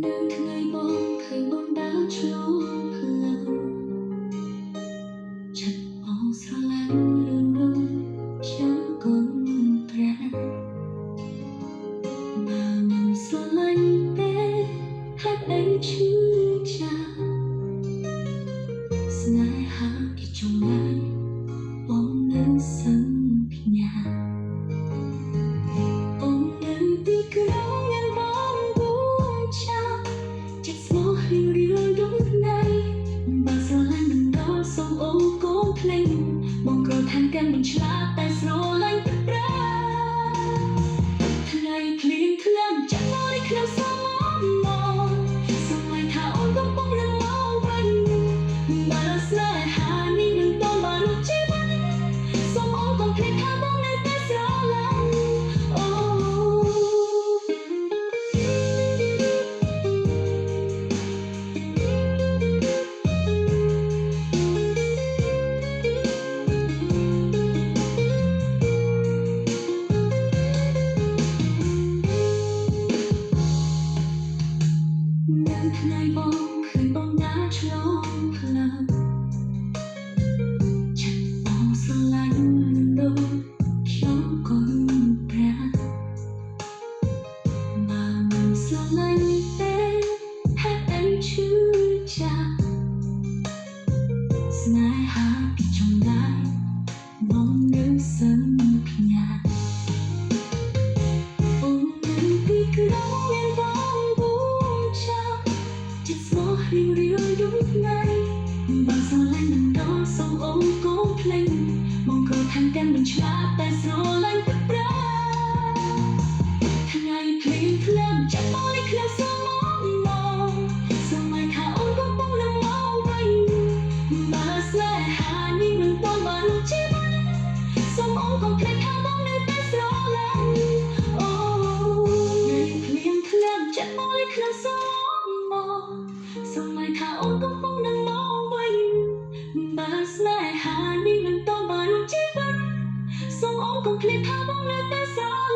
នៅថ្ងៃបងឃើញបងដើរឆ្លងផ្លូវចិត្តបងស្រឡាញ់លឿនលន់ខ្ញុំគង់ប្រាបើមិនស្រឡាញ់ទេហេតុអីឈឺចាប់ស្នេហាគេចង់ណាយបងនៅសន្យាអូននៅទីក្រុងមានបងបួងចាប់ចិត្តស្មោះរៀងរៀងដងថ្ងៃបើស្រឡាញ់មិនដល់សូមអូនកូនភ្លេងបងក៏ថែមទាំងមិនឆ្លាតតែស្រឡាញ់ទឹកប្រាថ្ងៃភ្លៀងធ្លាក់ចាំមកในក្នុងសមមកសូមឲ្យថាអូនកំពុងរំលងវិញបើស្នេហានេះនឹងតបានរកជីវិតសូមអូនកុំភ្លេចថាបងនៅតែស្រឡាញ់អូនៅថ្ងៃបងឃើញបងដើរឆ្លងផ្លូវចិត្តបងស្រឡាញ់ដូចខ្ញុំគង់ប្រាបើមិនស្រឡាញ់ទេហេតុអីឈឺចាប់ស្នេហាពីចង់ได้បងនៅសន្យាអូននៅទីក្រុងមានបងបួងចាប់ចិត្តស្មោះរៀងរៀងដងថ្ងៃបើស្រឡាញ់មិនដល់សូមអូនកូនភ្លេងបងក៏ថែមទាំងមិនឆ្លាតតែស្រឡាញ់ទឹកប្រាថ្ងៃភ្លៀងធ្លាក់ចាំមកในក្នុងសមមកសូមឲ្យថាអូនកំពុងរំលងវិញបើស្នេហានេះមិនតបានរកជីវិតសូមអូនកុំភ្លេចថាបងនៅតែស្រឡាញ់អូថ្ងៃភ្លៀងធ្លាក់ចាំមកในក្នុងសមមកសូមឲ្យថាអូនកំពុងនឹងមកវិញបើស្នេហានេះមិនតបានរកជីវិតសូមអូនកុំភ្លេចថាបងនៅតែស្រ